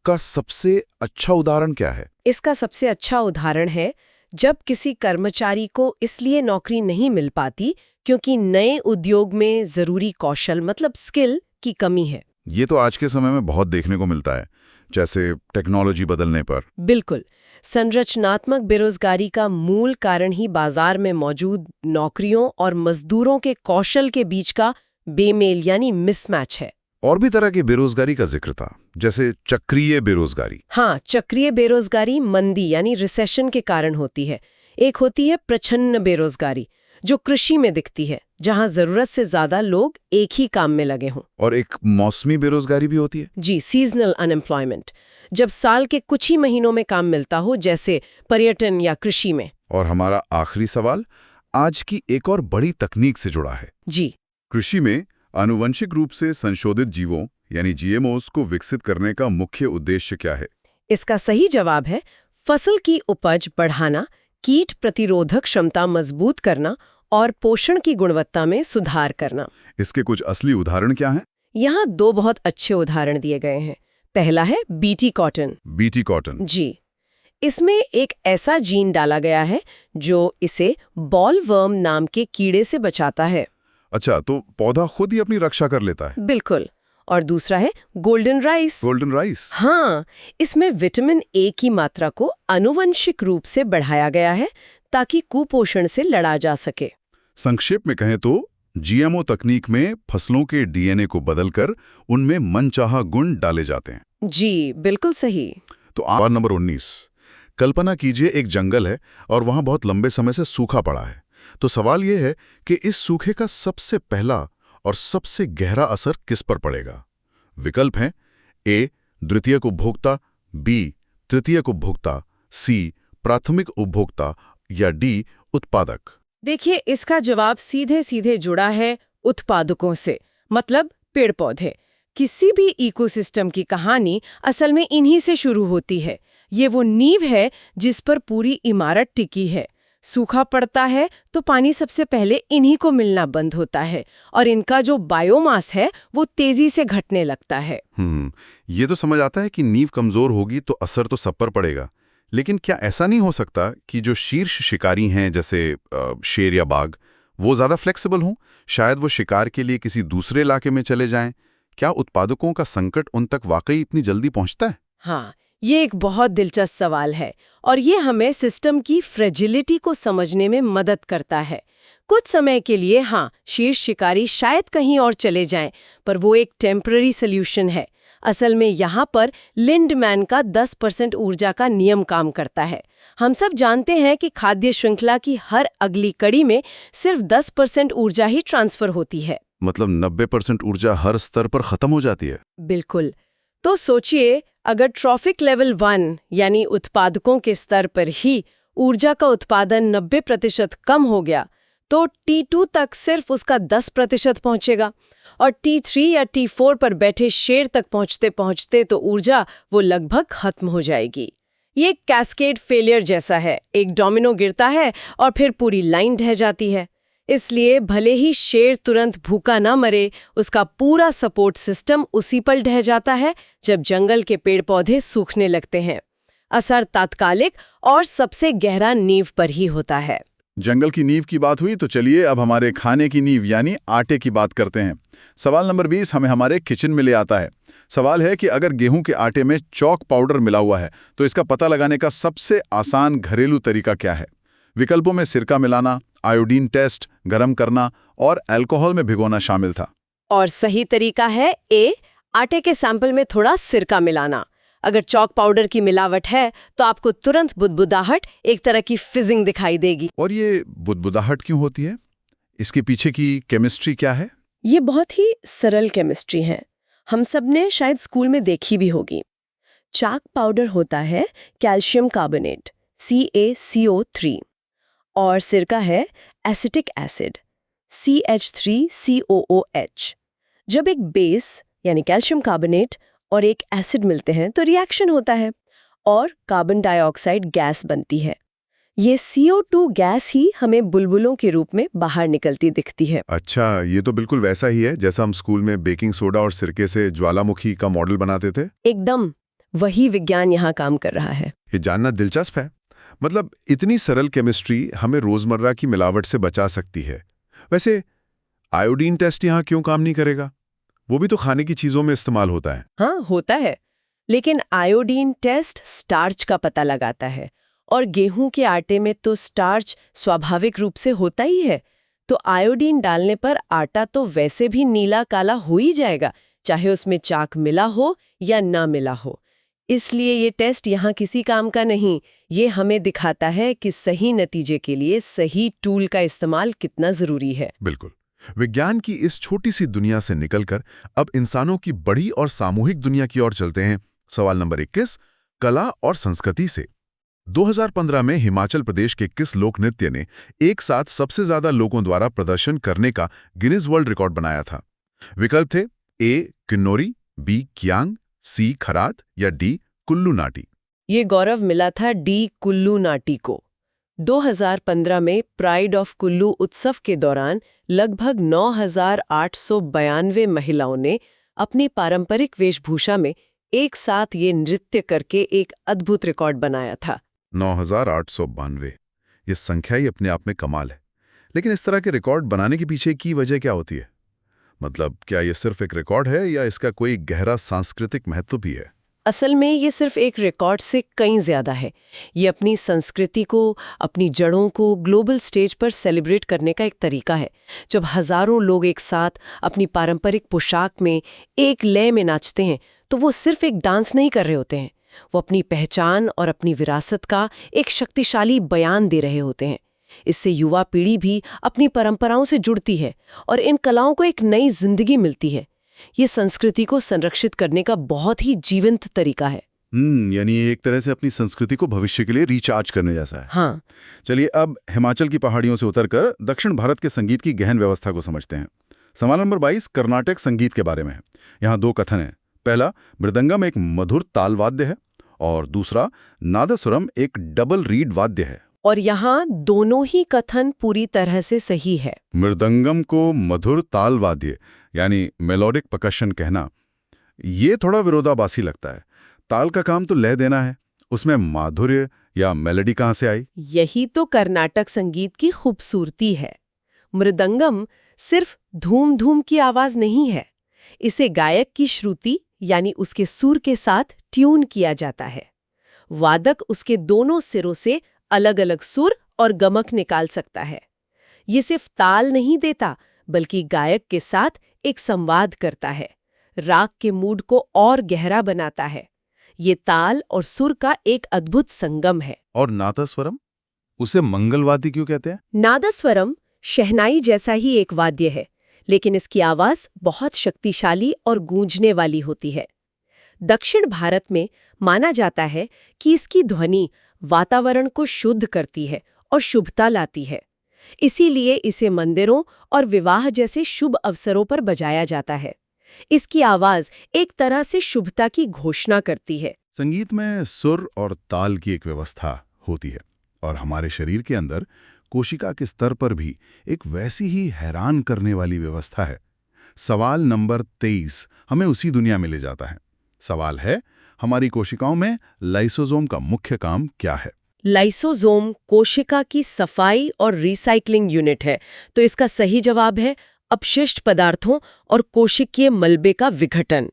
का सबसे अच्छा उदाहरण क्या है? इसका सबसे अच्छा उदाहरण है जब किसी कर्मचारी को इसलिए नौकरी नहीं मिल पाती क्योंकि नए उद्योग में जरूरी कौशल मतलब स्किल की कमी है। ये तो आज के समय में बहुत देखने को मिलता है, जैसे टेक्नोलॉजी बदलने पर। बिल्कुल। संरचनात्मक बेरोजगारी का मूल कारण ही बाजार में मौजूद नौकरियों और मजदूरों के कौशल के बीच का बेमेल यानी मिसमैच है। और भी तरह की बेरोजगारी का जिक्र था, जैसे चक्रीय बेरोजगारी। हाँ, चक्रीय बेरोजगारी मंदी यानी रिसेशन के कारण होती है। एक होती है प्रच्छन्न बेरोजगारी, जो कृषि में दिखती है, जहां जरूरत से ज्यादा लोग एक ही काम में लगे हों। और एक मौसमी बेरोजगारी भी होती है। जी, सीजनल अनएम्प्लॉयमेंट, जब साल के कुछ ही महीनों में काम मिलता हो, जैसे पर्यटन या कृषि में। और हमारा आखिरी सवाल आज की एक और बड़ी तकनीक से जुड़ा है। जी, कृषि में आनुवंशिक रूप से संशोधित जीवों यानी जीएमओस को विकसित करने का मुख्य उद्देश्य क्या है? इसका सही जवाब है फसल की उपज बढ़ाना, कीट प्रतिरोधक क्षमता मजबूत करना और पोषण की गुणवत्ता में सुधार करना। इसके कुछ असली उदाहरण क्या हैं? यहाँ दो बहुत अच्छे उदाहरण दिए गए हैं। पहला है बीटी कॉटन। BT cotton? जी, इसमें एक ऐसा जीन डाला गया है जो इसे बॉलवर्म नाम के कीड़े से बचाता है। अच्छा, तो पौधा खुद ही अपनी रक्षा कर लेता है? बिल्कुल। और दूसरा है गोल्डन राइस। Golden rice? हाँ, इसमें विटामिन ए की मात्रा को आनुवंशिक रूप से बढ़ाया गया है ताकि कुपोषण से लड़ा जा सके। संक्षेप में कहें तो जीएमओ तकनीक में फसलों के डीएनए को बदलकर उनमें मनचाहा गुण डाले जाते हैं। जी, बिल्कुल सही। तो सवाल नंबर 19, कल्पना कीजिए एक जंगल है और वहां बहुत लंबे समय से सूखा पड़ा है। तो सवाल यह है कि इस सूखे का सबसे पहला और सबसे गहरा असर किस पर पड़ेगा? विकल्प हैं ए द्वितीयक उपभोक्ता, बी तृतीयक उपभोक्ता, सी प्राथमिक उपभोक्ता या डी उत्पादक। देखिए, इसका जवाब सीधे सीधे जुड़ा है उत्पादकों से, मतलब पेड़ पौधे। किसी भी इकोसिस्टम की कहानी असल में इन्हीं से शुरू होती है। ये वो नींव है जिस पर पूरी इमारत टिकी है। सूखा पड़ता है तो पानी सबसे पहले इन्हीं को मिलना बंद होता है और इनका जो बायोमास है वो तेजी से घटने लगता है। ये तो समझ आता है कि नींव कमजोर होगी तो असर तो सब पर पड़ेगा, लेकिन क्या ऐसा नहीं हो सकता कि जो शीर्ष शिकारी हैं जैसे शेर या बाघ, वो ज़्यादा फ्लेक्सिबल हों? शायद वो शिकार के लिए किसी दूसरे इलाके में चले जाएं। क्या उत्पादकों का संकट उन तक वाकई इतनी जल्दी पहुंचता है? हाँ, ये एक बहुत दिलचस्प सवाल है और ये हमें सिस्टम की फ्रेजिलिटी को समझने में मदद करता है। कुछ समय के लिए हाँ, शीर्ष शिकारी शायद कहीं और चले जाएं, पर वो एक टेम्पररी सॉल्यूशन है। असल में यहाँ पर लिंडमैन का 10% ऊर्जा का नियम काम करता है। हम सब जानते हैं कि खाद्य श्रृंखला की हर अगली कड़ी में सिर्फ 10% ऊर्जा ही ट्रांसफर होती है। मतलब 90% ऊर्जा हर स्तर पर खत्म हो जाती है। बिल्कुल। तो सोचिए, अगर ट्रॉफिक लेवल 1 यानी उत्पादकों के स्तर पर ही ऊर्जा का उत्पादन 90% कम हो गया, तो T2 तक सिर्फ उसका 10% पहुंचेगा और T3 या T4 पर बैठे शेर तक पहुंचते पहुंचते तो ऊर्जा वो लगभग खत्म हो जाएगी। ये कैस्केड फेलियर जैसा है, एक डोमिनो गिरता है और फिर पूरी लाइन ढह जाती है। इसलिए भले ही शेर तुरंत भूखा ना मरे, उसका पूरा सपोर्ट सिस्टम उसी पर ढह जाता है जब जंगल के पेड़ पौधे सूखने लगते हैं। असर तात्कालिक और सबसे गहरा नींव पर ही होता है। जंगल की नींव की बात हुई तो चलिए अब हमारे खाने की नींव यानी आटे की बात करते हैं। सवाल नंबर 20 हमें हमारे किचन में ले आता है। सवाल है कि अगर गेहूं के आटे में चॉक पाउडर मिला हुआ है तो इसका पता लगाने का सबसे आसान घरेलू तरीका क्या है? विकल्पों में सिरका मिलाना, आयोडीन टेस्ट, गरम करना और अल्कोहल में भिगोना शामिल था। और सही तरीका है ए, आटे के सैंपल में थोड़ा सिरका मिलाना। अगर चॉक पाउडर की मिलावट है तो आपको तुरंत बुदबुदाहट, एक तरह की फिजिंग दिखाई देगी। और ये बुदबुदाहट क्यों होती है? इसके पीछे की केमिस्ट्री क्या है? ये बहुत ही सरल केमिस्ट्री है, हम सब ने शायद स्कूल में देखी भी होगी। चाक पाउडर होता है कैल्शियम कार्बोनेट CaCO3 और सिरका है एसिटिक एसिड CH3COOH। जब एक बेस यानी कैल्शियम कार्बोनेट और एक एसिड मिलते हैं तो रिएक्शन होता है और कार्बन डाइऑक्साइड गैस बनती है। ये CO2 गैस ही हमें बुलबुलों के रूप में बाहर निकलती दिखती है। अच्छा, ये तो बिल्कुल वैसा ही है जैसा हम स्कूल में बेकिंग सोडा और सिरके से ज्वालामुखी का मॉडल बनाते थे। एकदम वही विज्ञान यहाँ काम कर रहा है। ये जानना दिलचस्प है। मतलब इतनी सरल केमिस्ट्री हमें रोजमर्रा की मिलावट से बचा सकती है। वैसे आयोडीन टेस्ट यहाँ क्यों काम नहीं करेगा? वो भी तो खाने की चीजों में इस्तेमाल होता है। हाँ, होता है, लेकिन आयोडीन टेस्ट स्टार्च का पता लगाता है और गेहूं के आटे में तो स्टार्च स्वाभाविक रूप से होता ही है। तो आयोडीन डालने पर आटा तो वैसे भी नीला काला हो ही जाएगा, चाहे उसमें चाक मिला हो या ना मिला हो। इसलिए ये टेस्ट यहाँ किसी काम का नहीं। ये हमें दिखाता है कि सही नतीजे के लिए सही टूल का इस्तेमाल कितना जरूरी है। बिल्कुल। विज्ञान की इस छोटी सी दुनिया से निकलकर अब इंसानों की बड़ी और सामूहिक दुनिया की ओर चलते हैं। सवाल नंबर 21, कला और संस्कृति से। 2015 में हिमाचल प्रदेश के किस लोक नृत्य ने एक साथ सबसे ज्यादा लोगों द्वारा प्रदर्शन करने का गिनीज वर्ल्ड रिकॉर्ड बनाया था? विकल्प थे ए किन्नौरी, बी कियांग, सी खरात या डी कुल्लू नाटी। ये गौरव मिला था डी कुल्लू नाटी को। 2015 में प्राइड ऑफ कुल्लू उत्सव के दौरान लगभग 9,892 महिलाओं ने अपनी पारंपरिक वेशभूषा में एक साथ ये नृत्य करके एक अद्भुत रिकॉर्ड बनाया था। 9,892। ये संख्या ही अपने आप में कमाल है। लेकिन इस तरह के रिकॉर्ड बनाने के पीछे की वजह क्या होती है? मतलब क्या ये सिर्फ एक रिकॉर्ड है या इसका कोई गहरा सांस्कृतिक महत्व भी है? असल में ये सिर्फ एक रिकॉर्ड से कहीं ज्यादा है। ये अपनी संस्कृति को, अपनी जड़ों को ग्लोबल स्टेज पर सेलिब्रेट करने का एक तरीका है। जब हजारों लोग एक साथ अपनी पारंपरिक पोशाक में एक लय में नाचते हैं तो वो सिर्फ एक डांस नहीं कर रहे होते हैं, वो अपनी पहचान और अपनी विरासत का एक शक्तिशाली बयान दे रहे होते हैं। इससे युवा पीढ़ी भी अपनी परंपराओं से जुड़ती है और इन कलाओं को एक नई जिंदगी मिलती है। ये संस्कृति को संरक्षित करने का बहुत ही जीवंत तरीका है। यानी एक तरह से अपनी संस्कृति को भविष्य के लिए रिचार्ज करने जैसा है। हाँ। चलिए अब हिमाचल की पहाड़ियों से उतरकर दक्षिण भारत के संगीत की गहन व्यवस्था को समझते हैं। सवाल नंबर 22 कर्नाटक संगीत के बारे में है। यहाँ दो कथन हैं। पहला, मृदंगम एक मधुर ताल वाद्य है और दूसरा, नादस्वरम एक डबल रीड वाद्य है। और यहाँ दोनों ही कथन पूरी तरह से सही है। मृदंगम को मधुर ताल वाद्य यानी मेलोडिक परकशन कहना, ये थोड़ा विरोधाभासी लगता है। ताल का काम तो लय देना है, उसमें माधुर्य या मेलोडी कहाँ से आई? यही तो कर्नाटक संगीत की खूबसूरती है। मृदंगम सिर्फ धूम धूम की आवाज नहीं है, इसे गायक की श्रुति यानी उसके सुर के साथ ट्यून किया जाता है। वादक उसके दोनों सिरों से अलग अलग सुर और गमक निकाल सकता है। ये सिर्फ ताल नहीं देता, बल्कि गायक के साथ एक संवाद करता है, राग के मूड को और गहरा बनाता है। ये ताल और सुर का एक अद्भुत संगम है। और नादस्वरम, उसे मंगलवाद्य क्यों कहते हैं? नादस्वरम शहनाई जैसा ही एक वाद्य है, लेकिन इसकी आवाज बहुत शक्तिशाली और गूंजने वाली होती है। दक्षिण भारत में माना जाता है कि इसकी ध्वनि वातावरण को शुद्ध करती है और शुभता लाती है। इसीलिए इसे मंदिरों और विवाह जैसे शुभ अवसरों पर बजाया जाता है। इसकी आवाज एक तरह से शुभता की घोषणा करती है। संगीत में सुर और ताल की एक व्यवस्था होती है और हमारे शरीर के अंदर कोशिका के स्तर पर भी एक वैसी ही हैरान करने वाली व्यवस्था है। सवाल नंबर 23 हमें उसी दुनिया में ले जाता है। सवाल है, हमारी कोशिकाओं में लाइसोसोम का मुख्य काम क्या है? लाइसोसोम कोशिका की सफाई और रिसाइकलिंग यूनिट है, तो इसका सही जवाब है अपशिष्ट पदार्थों और कोशिकीय मलबे का विघटन।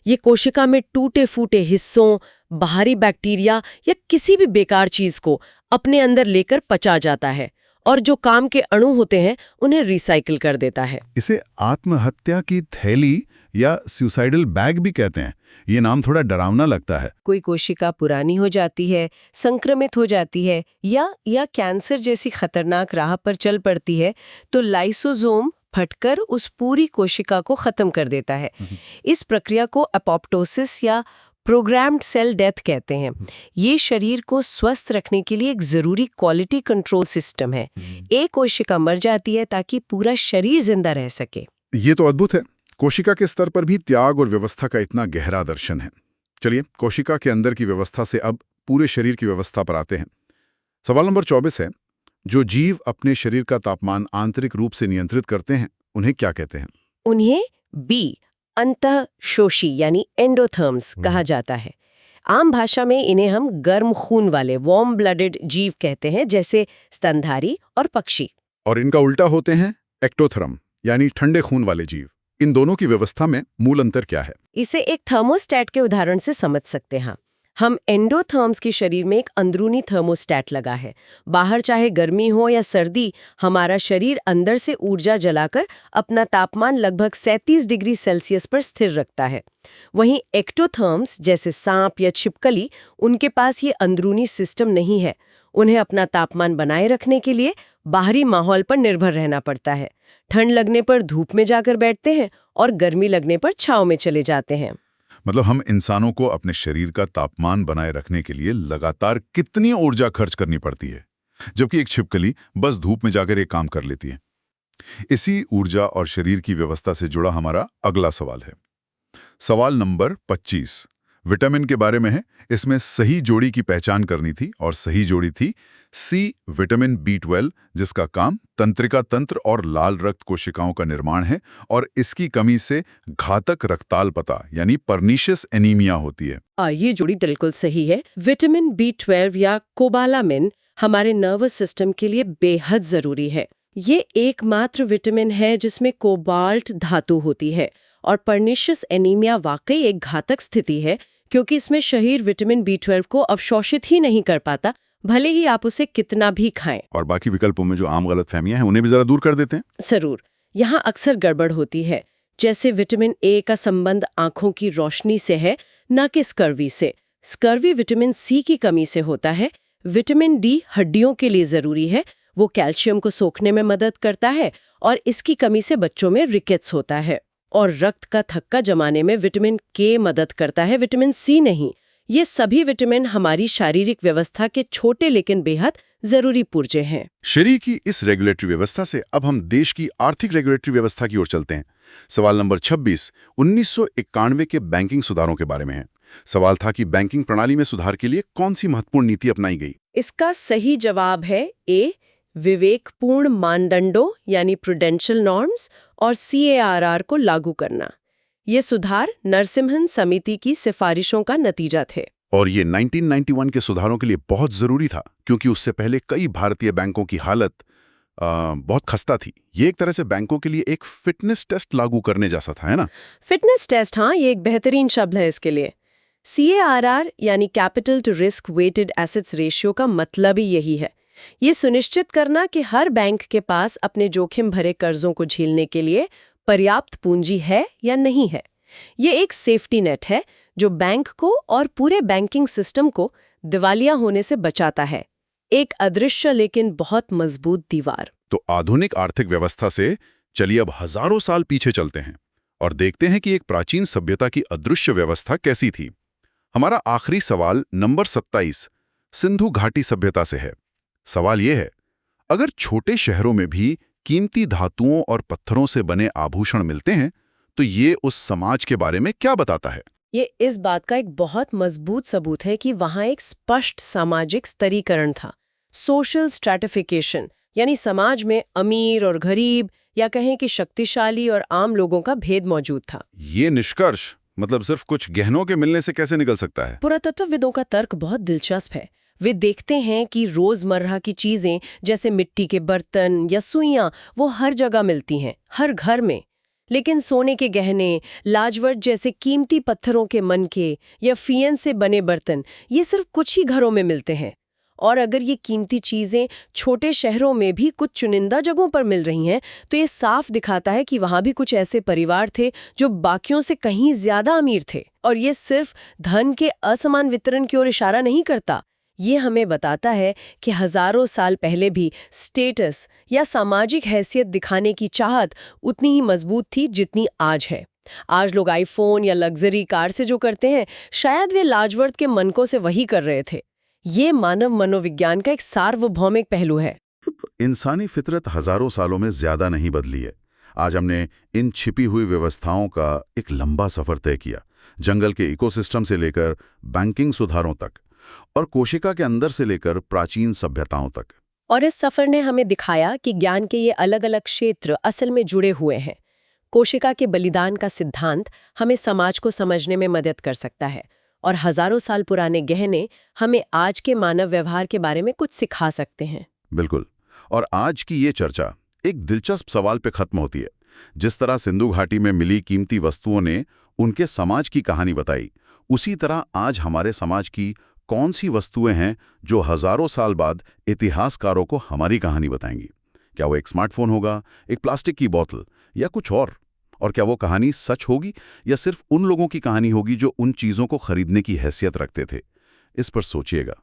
ये कोशिका में टूटे फूटे हिस्सों, बाहरी बैक्टीरिया या किसी भी बेकार चीज को अपने अंदर लेकर पचा जाता है और जो काम के अणु होते हैं उन्हें रिसाइकिल कर देता है। इसे आत्महत्या की थैली या सुसाइडल बैग भी कहते हैं। ये नाम थोड़ा डरावना लगता है। कोई कोशिका पुरानी हो जाती है, संक्रमित हो जाती है या कैंसर जैसी खतरनाक राह पर चल पड़ती है, तो लाइसोसोम फटकर उस पूरी कोशिका को खत्म कर देता है। इस प्रक्रिया को एपोप्टोसिस या प्रोग्राम्ड सेल डेथ कहते हैं। ये शरीर को स्वस्थ रखने के लिए एक जरूरी क्वालिटी कंट्रोल सिस्टम है। एक कोशिका मर जाती है ताकि पूरा शरीर जिंदा रह सके। ये तो अद्भुत है। कोशिका के स्तर पर भी त्याग और व्यवस्था का इतना गहरा दर्शन है। चलिए, कोशिका के अंदर की व्यवस्था से अब पूरे शरीर की व्यवस्था पर आते हैं। सवाल नंबर 24 है, जो जीव अपने शरीर का तापमान आंतरिक रूप से नियंत्रित करते हैं, उन्हें क्या कहते हैं? उन्हें बी अंतःशोषी यानी एंडोथर्म्स कहा जाता है। आम भाषा में इन्हें हम गर्म खून वाले वार्म ब्लडेड जीव कहते हैं, जैसे स्तनधारी और पक्षी। और इनका उल्टा होते हैं एक्टोथर्म यानी ठंडे खून वाले जीव। इन दोनों की व्यवस्था में मूल अंतर क्या है? इसे एक थर्मोस्टेट के उदाहरण से समझ सकते हैं। हम एंडोथर्म्स के शरीर में एक अंदरूनी थर्मोस्टेट लगा है। बाहर चाहे गर्मी हो या सर्दी, हमारा शरीर अंदर से ऊर्जा जलाकर अपना तापमान लगभग 37 डिग्री सेल्सियस पर स्थिर रखता है। वहीं एक्टोथर्म्स जैसे सांप या छिपकली, उनके पास ये अंदरूनी सिस्टम नहीं है। उन्हें अपना तापमान बनाए रखने के लिए बाहरी माहौल पर निर्भर रहना पड़ता है। ठंड लगने पर धूप में जाकर बैठते हैं और गर्मी लगने पर छांव में चले जाते हैं। मतलब हम इंसानों को अपने शरीर का तापमान बनाए रखने के लिए लगातार कितनी ऊर्जा खर्च करनी पड़ती है, जबकि एक छिपकली बस धूप में जाकर एक काम कर लेती है। इसी ऊर्जा और शरीर की व्यवस्था से जुड़ा हमारा अगला सवाल है। सवाल नंबर 25 विटामिन के बारे में है। इसमें सही जोड़ी की पहचान करनी थी और सही जोड़ी थी सी विटामिन B12, जिसका काम तंत्रिका तंत्र और लाल रक्त कोशिकाओं का निर्माण है और इसकी कमी से घातक रक्ताल्पता यानी परनीशियस एनीमिया होती है। ये जोड़ी बिल्कुल सही है। विटामिन B12 या कोबालामिन हमारे नर्वस सिस्टम के लिए बेहद जरूरी है। ये एकमात्र विटामिन है जिसमें कोबाल्ट धातु होती है और परनीशियस एनीमिया वाकई एक घातक स्थिति है, क्योंकि इसमें शरीर विटामिन B12 को अवशोषित ही नहीं कर पाता, भले ही आप उसे कितना भी खाएं। और बाकी विकल्पों में जो आम गलतफहमियां हैं उन्हें भी जरा दूर कर देते हैं। जरूर। यहाँ अक्सर गड़बड़ होती है, जैसे विटामिन ए का संबंध आंखों की रोशनी से है, न कि स्कर्वी से। स्कर्वी विटामिन सी की कमी से होता है। विटामिन डी हड्डियों के लिए जरूरी है, वो कैल्शियम को सोखने में मदद करता है और इसकी कमी से बच्चों में रिकेट्स होता है। और रक्त का थक्का जमाने में विटामिन के मदद करता है, विटामिन सी नहीं। ये सभी विटामिन हमारी शारीरिक व्यवस्था के छोटे लेकिन बेहद जरूरी पुर्जे हैं। शरीर की इस रेगुलेटरी व्यवस्था से अब हम देश की आर्थिक रेगुलेटरी व्यवस्था की ओर चलते हैं। सवाल नंबर 26 1991 के बैंकिंग सुधारों के बारे में है। सवाल था कि बैंकिंग प्रणाली में सुधार के लिए कौन सी महत्वपूर्ण नीति अपनाई गई? इसका सही जवाब है ए विवेकपूर्ण मानदंडों यानी प्रूडेंशियल नॉर्म्स और CARR को लागू करना। ये सुधार नरसिम्हन समिति की सिफारिशों का नतीजा थे। और ये 1991 के सुधारों के लिए बहुत जरूरी था, क्योंकि उससे पहले कई भारतीय बैंकों की हालत बहुत खस्ता थी। ये एक तरह से बैंकों के लिए एक फिटनेस टेस्ट लागू करने जैसा था, है ना? फिटनेस टेस्ट, हाँ, ये एक बेहतरीन शब्द है इसके लिए। CARR यानी capital to risk weighted assets ratio का मतलब ही यही है। ये सुनिश्चित करना कि हर बैंक के पास अपने जोखिम भरे कर्जों को झेलने के लिए पर्याप्त पूंजी है या नहीं है। ये एक सेफ्टी नेट है जो बैंक को और पूरे बैंकिंग सिस्टम को दिवालिया होने से बचाता है। एक अदृश्य लेकिन बहुत मजबूत दीवार। तो आधुनिक आर्थिक व्यवस्था से चलिए अब हजारों साल पीछे चलते हैं और देखते हैं कि एक प्राचीन सभ्यता की अदृश्य व्यवस्था कैसी थी। हमारा आखिरी सवाल नंबर 27 सिंधु घाटी सभ्यता से है। सवाल यह है, अगर छोटे शहरों में भी कीमती धातुओं और पत्थरों से बने आभूषण मिलते हैं, तो ये उस समाज के बारे में क्या बताता है? ये इस बात का एक बहुत मजबूत सबूत है कि वहाँ एक स्पष्ट सामाजिक स्तरीकरण था। सोशल स्ट्रैटिफिकेशन, यानी समाज में अमीर और गरीब या कहें कि शक्तिशाली और आम लोगों का भेद मौजूद था। ये निष्कर्ष मतलब सिर्फ कुछ गहनों के मिलने से कैसे निकल सकता है? पुरातत्वविदों का तर्क बहुत दिलचस्प है। वे देखते हैं कि रोजमर्रा की चीजें जैसे मिट्टी के बर्तन या सुइयां वो हर जगह मिलती हैं, हर घर में। लेकिन सोने के गहने, लाजवट जैसे कीमती पत्थरों के मनके या फियन से बने बर्तन, ये सिर्फ कुछ ही घरों में मिलते हैं। और अगर ये कीमती चीजें छोटे शहरों में भी कुछ चुनिंदा जगहों पर मिल रही हैं, तो ये साफ दिखाता है कि वहां भी कुछ ऐसे परिवार थे जो बाकियों से कहीं ज्यादा अमीर थे। और ये सिर्फ धन के असमान वितरण की ओर इशारा नहीं करता, ये हमें बताता है कि हजारों साल पहले भी स्टेटस या सामाजिक हैसियत दिखाने की चाहत उतनी ही मजबूत थी जितनी आज है। आज लोग आईफोन या लग्जरी कार से जो करते हैं, शायद वे लाजवर्थ के मनकों से वही कर रहे थे। ये मानव मनोविज्ञान का एक सार्वभौमिक पहलू है। इंसानी फितरत हजारों सालों में ज्यादा नहीं बदली है। आज हमने इन छिपी हुई व्यवस्थाओं का एक लंबा सफर तय किया, जंगल के इकोसिस्टम से लेकर बैंकिंग सुधारों तक और कोशिका के अंदर से लेकर प्राचीन सभ्यताओं तक। और इस सफर ने हमें दिखाया कि ज्ञान के ये अलग-अलग क्षेत्र असल में जुड़े हुए हैं। कोशिका के बलिदान का सिद्धांत हमें समाज को समझने में मदद कर सकता है, और हजारों साल पुराने गहने हमें आज के मानव व्यवहार के बारे में कुछ सिखा सकते हैं। बिल्कुल। और आज की ये चर्चा एक दिलचस्प सवाल पे खत्म होती है। जिस तरह सिंधु घाटी में मिली कीमती वस्तुओं ने उनके समाज की कहानी बताई, उसी तरह आज हमारे समाज की कौन सी वस्तुएं हैं जो हजारों साल बाद इतिहासकारों को हमारी कहानी बताएंगी। क्या वो एक स्मार्टफोन होगा, एक प्लास्टिक की बोतल या कुछ और क्या वो कहानी सच होगी या सिर्फ उन लोगों की कहानी होगी जो उन चीजों को खरीदने की हैसियत रखते थे? इस पर सोचिएगा।